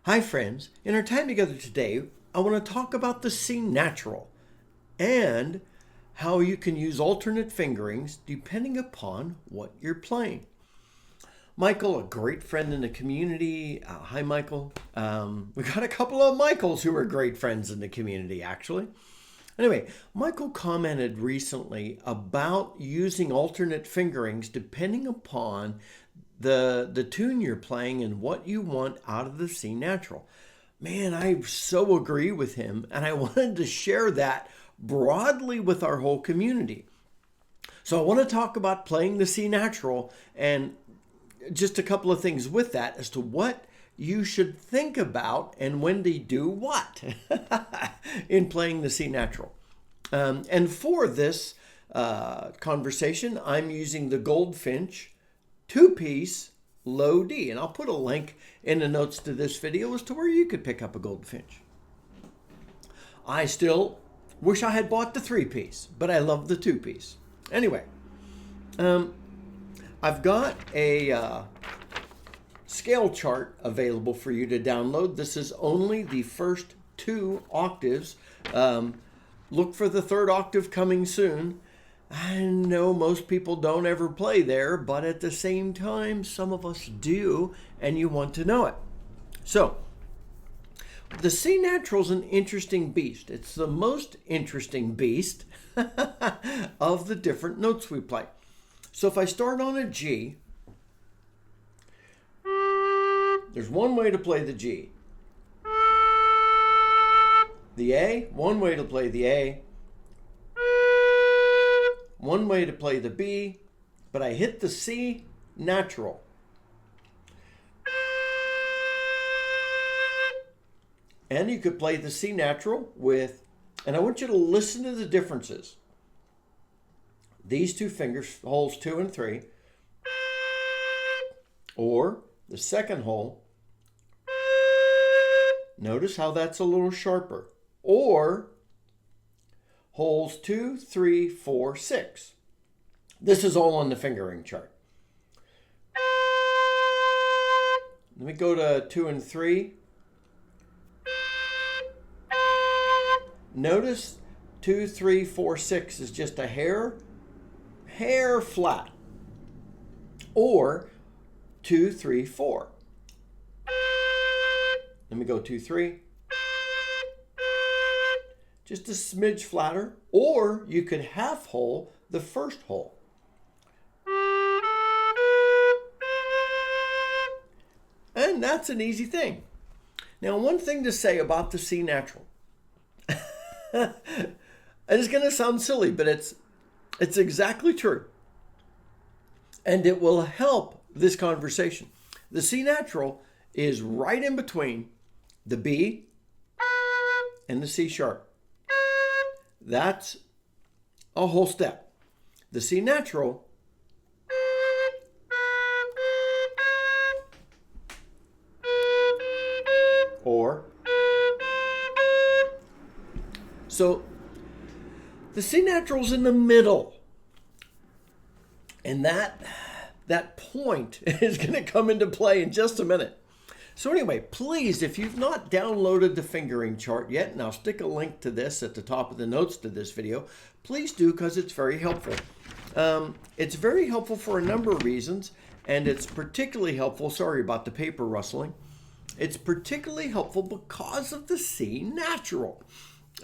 Hi friends, in our time together today, I want to talk about the C natural and how you can use alternate fingerings depending upon what you're playing. Michael, a great friend in the community. Hi Michael. We got a couple of Michaels who are great friends in the community actually. Anyway, Michael commented recently about using alternate fingerings depending upon the tune you're playing and what you want out of the C natural. Man, I so agree with him, and I wanted to share that broadly with our whole community. So I want to talk about playing the C natural and just a couple of things with that as to what you should think about and when to do what in playing the C natural. And for this conversation, I'm using the Goldfinch two-piece low D. And I'll put a link in the notes to this video as to where you could pick up a Goldfinch. I still wish I had bought the three-piece, but I love the two-piece. Anyway, I've got a scale chart available for you to download. This is only the first two octaves. Look for the third octave coming soon. I know most people don't ever play there, but at the same time, some of us do, and you want to know it. So, the C natural is an interesting beast. It's the most interesting beast of the different notes we play. So if I start on a G, there's one way to play the G. The A, one way to play the A. One way to play the B, but I hit the C natural. And you could play the C natural with, and I want you to listen to the differences. These two fingers, holes 2 and 3, or the second hole. Notice how that's a little sharper. Or holes 2, 3, 4, 6. This is all on the fingering chart. Let me go to 2 and 3. Notice 2, 3, 4, 6 is just a hair flat. Or 2, 3, 4. Let me go 2, 3. Just a smidge flatter, or you could half hole the first hole. And that's an easy thing. Now, one thing to say about the C natural. It's going to sound silly, but it's exactly true. And it will help this conversation. The C natural is right in between the B and the C sharp. That's a whole step. The C natural or so the C natural's in the middle. And that point is going to come into play in just a minute. So anyway, please, if you've not downloaded the fingering chart yet, and I'll stick a link to this at the top of the notes to this video, please do, because it's very helpful. It's very helpful for a number of reasons, and it's particularly helpful, sorry about the paper rustling, it's particularly helpful because of the C natural.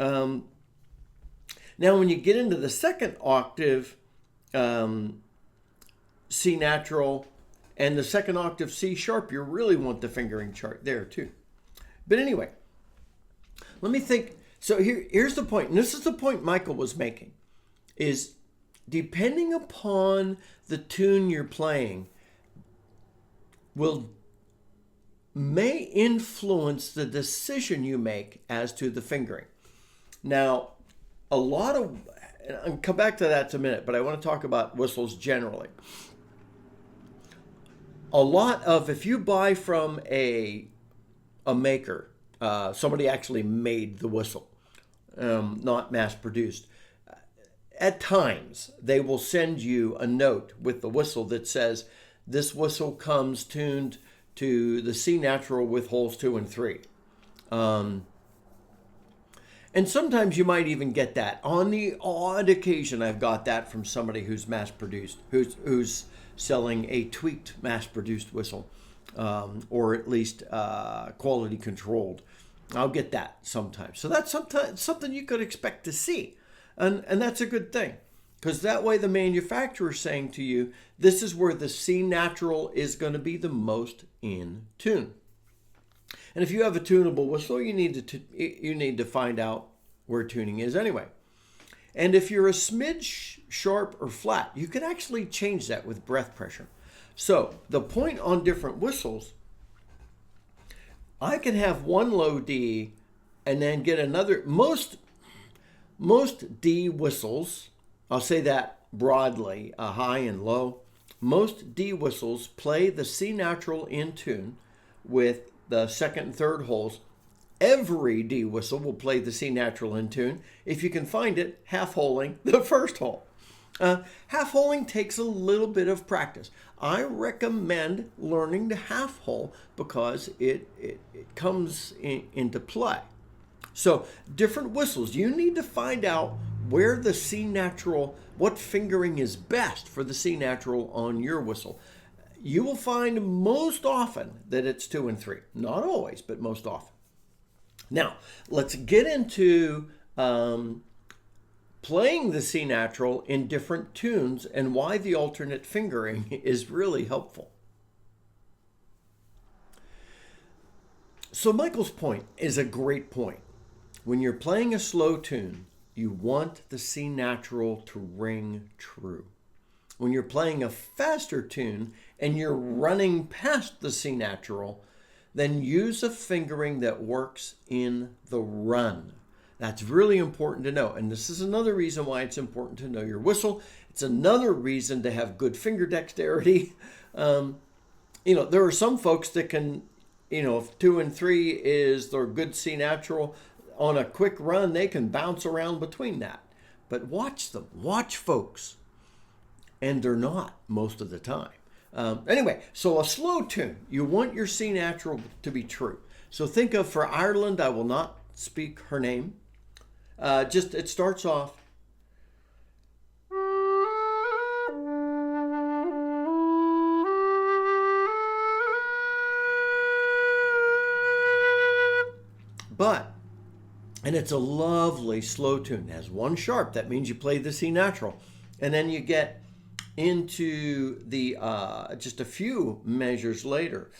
Now when you get into the second octave C natural, and the second octave C sharp, you really want the fingering chart there too. But anyway, let me think. So here's the point, and this is the point Michael was making, is depending upon the tune you're playing may influence the decision you make as to the fingering. Now, I'll come back to that in a minute, but I want to talk about whistles generally. A lot of, if you buy from a maker, somebody actually made the whistle, not mass produced. At times, they will send you a note with the whistle that says, this whistle comes tuned to the C natural with holes 2 and 3. And sometimes you might even get that. On the odd occasion, I've got that from somebody who's mass-produced, who's selling a tweaked mass-produced whistle, or at least quality controlled. I'll get that sometimes. So that's something you could expect to see. And that's a good thing, because that way the manufacturer's saying to you, this is where the C natural is going to be the most in tune. And if you have a tunable whistle, you need to find out where tuning is anyway. And if you're a smidge sharp or flat, you can actually change that with breath pressure. So the point on different whistles, I can have one low D and then get another. Most D whistles, I'll say that broadly, high and low, most D whistles play the C natural in tune with the second and third holes. Every D whistle will play the C natural in tune. If you can find it, half-holing the first hole. Half-holing takes a little bit of practice. I recommend learning to half-hole because it comes into play. So different whistles, you need to find out where the C natural, what fingering is best for the C natural on your whistle. You will find most often that it's 2 and 3. Not always, but most often. Now, let's get into playing the C natural in different tunes and why the alternate fingering is really helpful. So Michael's point is a great point. When you're playing a slow tune, you want the C natural to ring true. When you're playing a faster tune and you're running past the C natural, then use a fingering that works in the run. That's really important to know. And this is another reason why it's important to know your whistle. It's another reason to have good finger dexterity. There are some folks that can, if 2 and 3 is their good C natural, on a quick run, they can bounce around between that. But watch them, watch folks. And they're not most of the time. Anyway, so a slow tune, you want your C natural to be true. So think of, for Ireland, I will not speak her name. It starts off. And it's a lovely slow tune. It has one sharp. That means you play the C natural. And then you get into the just a few measures later.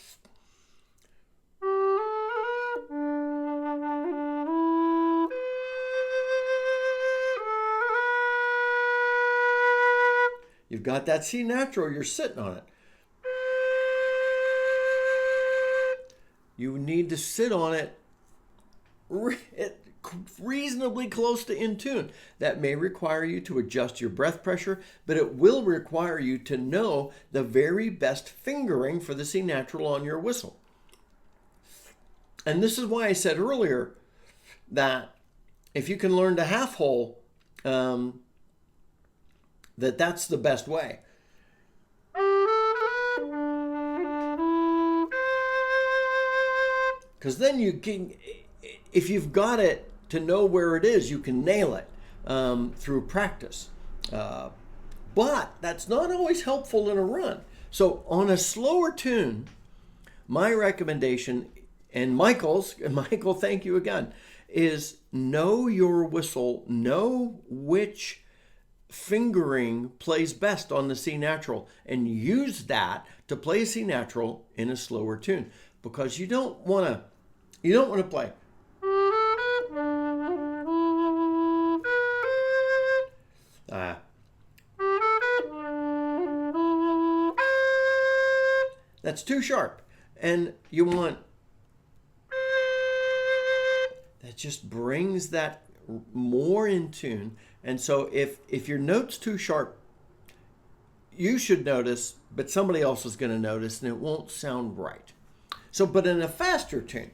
You've got that C natural, you're sitting on it. You need to sit on it reasonably close to in tune. That may require you to adjust your breath pressure, but it will require you to know the very best fingering for the C natural on your whistle. And this is why I said earlier that if you can learn to half hole, that's the best way. Because then you can, if you've got it to know where it is, you can nail it through practice. But that's not always helpful in a run. So on a slower tune, my recommendation, and Michael, thank you again, is know your whistle, know which fingering plays best on the C natural, and use that to play C natural in a slower tune, because you don't want to play that's too sharp, and you want that just brings that more in tune. And so if your note's too sharp, you should notice, but somebody else is going to notice, and it won't sound right. So, but in a faster tune,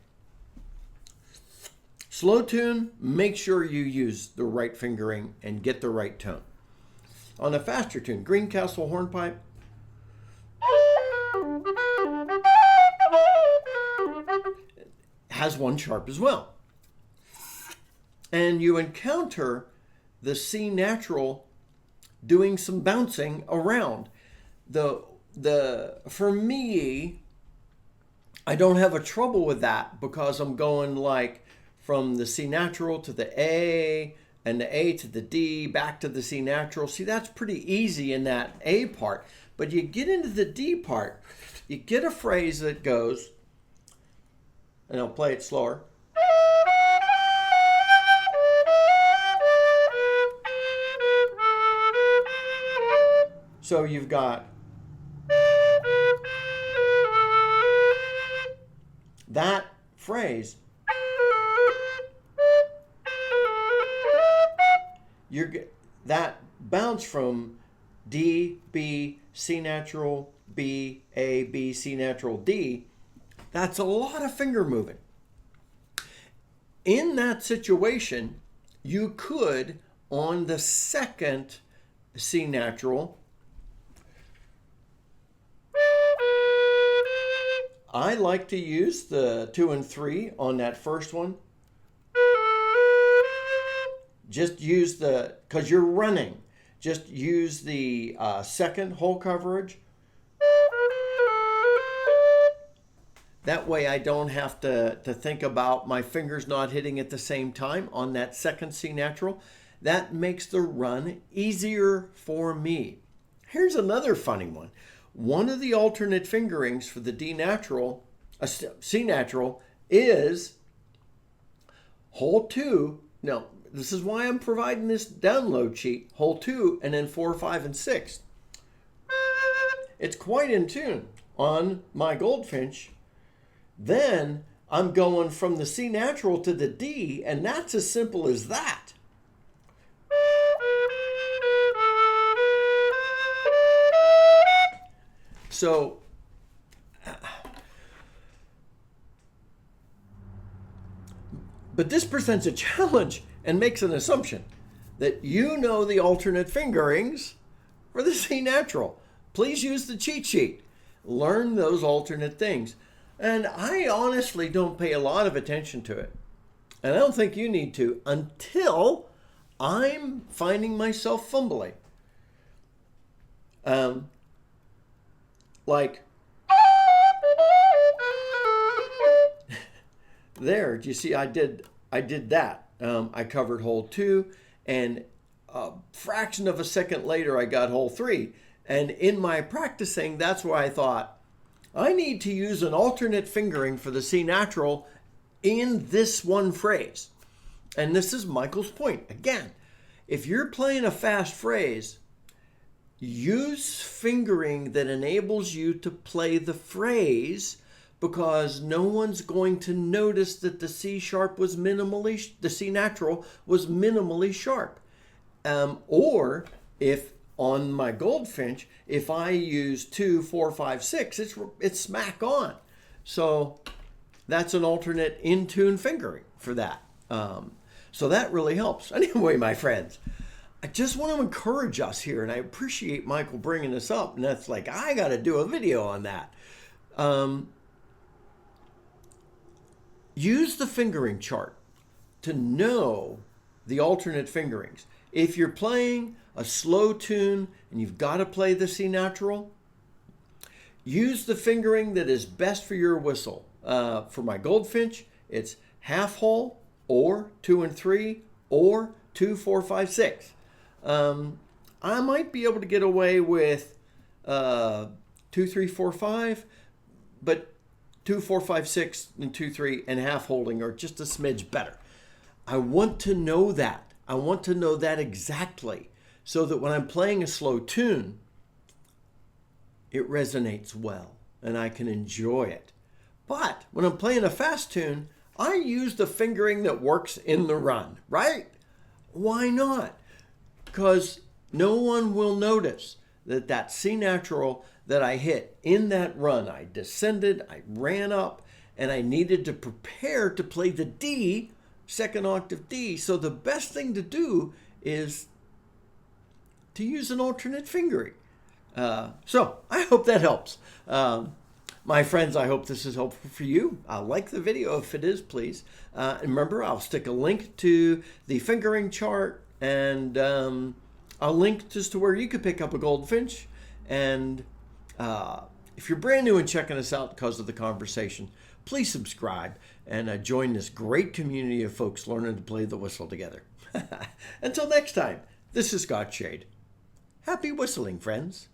slow tune, make sure you use the right fingering and get the right tone. On a faster tune, Greencastle hornpipe. has one sharp as well. And you encounter the C natural doing some bouncing around. For me, I don't have a trouble with that because I'm going like from the C natural to the A, and the A to the D, back to the C natural. See, that's pretty easy in that A part. But you get into the D part, you get a phrase that goes, and I'll play it slower. So you've got that phrase. That bounce from D, B, C natural, B, A, B, C natural, D. That's a lot of finger moving. In that situation, you could, on the second C natural, I like to use the 2 and 3 on that first one. Just use because you're running, just use the second whole coverage. That way I don't have to think about my fingers not hitting at the same time on that second C natural. That makes the run easier for me. Here's another funny one. One of the alternate fingerings for the D natural, C natural, is hole 2. Now, this is why I'm providing this download sheet, hole 2, and then 4, 5, and 6. It's quite in tune on my goldfinch. Then I'm going from the C natural to the D, and that's as simple as that. So, but this presents a challenge and makes an assumption that you know the alternate fingerings for the C natural. Please use the cheat sheet. Learn those alternate things. And I honestly don't pay a lot of attention to it. And I don't think you need to until I'm finding myself fumbling. Like, there, do you see I did that. I covered hole 2, and a fraction of a second later I got hole 3. And in my practicing, that's where I thought, I need to use an alternate fingering for the C natural in this one phrase. And this is Michael's point. Again, if you're playing a fast phrase, use fingering that enables you to play the phrase, because no one's going to notice that the C natural was minimally sharp. Or if on my goldfinch, if I use 2, 4, 5, 6, it's smack on. So that's an alternate in tune fingering for that. So that really helps. Anyway, my friends, I just want to encourage us here, and I appreciate Michael bringing this up. And that's like, I got to do a video on that. Use the fingering chart to know the alternate fingerings. If you're playing a slow tune and you've got to play the C natural, use the fingering that is best for your whistle. For my goldfinch, it's half hole or 2 and 3 or 2, 4, 5, 6. I might be able to get away with 2, 3, 4, 5, but 2, 4, 5, 6, and 2, 3, and half holding are just a smidge better. I want to know that. I want to know that exactly, so that when I'm playing a slow tune, it resonates well and I can enjoy it. But when I'm playing a fast tune, I use the fingering that works in the run, right? Why not? Because no one will notice that C natural that I hit in that run, I descended, I ran up, and I needed to prepare to play the D, second octave D. So the best thing to do is to use an alternate fingering. So I hope that helps. My friends, I hope this is helpful for you. Like the video if it is, please. And remember, I'll stick a link to the fingering chart and a link just to where you could pick up a goldfinch. And if you're brand new and checking us out because of the conversation, please subscribe and join this great community of folks learning to play the whistle together. Until next time, this is Scott Shade. Happy whistling, friends.